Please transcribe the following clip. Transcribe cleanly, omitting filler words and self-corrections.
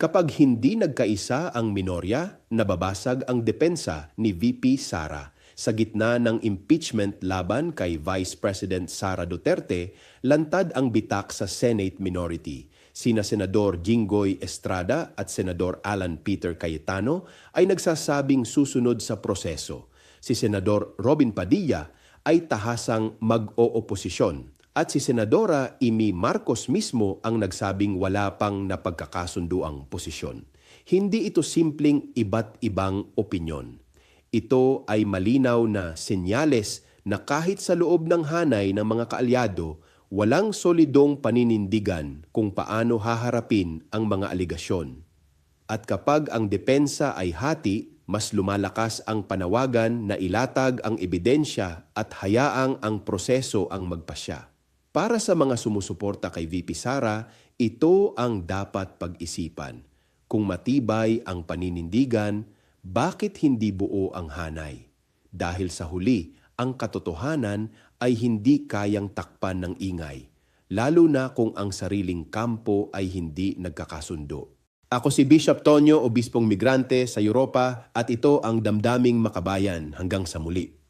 Kapag hindi nagkaisa ang minorya, nababasag ang depensa ni VP Sara. Sa gitna ng impeachment laban kay Vice President Sara Duterte, lantad ang bitak sa Senate minority. Sina Senador Jinggoy Estrada at Senador Alan Peter Cayetano ay nagsasabing susunod sa proseso. Si Senador Robin Padilla ay tahasang mag-ooposisyon. At si Senadora Amy Marcos mismo ang nagsabing wala pang napagkakasunduang posisyon. Hindi ito simpleng iba't ibang opinyon. Ito ay malinaw na senyales na kahit sa loob ng hanay ng mga kaalyado, walang solidong paninindigan kung paano haharapin ang mga aligasyon. At kapag ang depensa ay hati, mas lumalakas ang panawagan na ilatag ang ebidensya at hayaang ang proseso ang magpasya. Para sa mga sumusuporta kay VP Sara, ito ang dapat pag-isipan. Kung matibay ang paninindigan, bakit hindi buo ang hanay? Dahil sa huli, ang katotohanan ay hindi kayang takpan ng ingay, lalo na kung ang sariling kampo ay hindi nagkakasundo. Ako si Bishop Tonyo, Obispong Migrante sa Europa, at ito ang Damdaming Makabayan. Hanggang sa muli.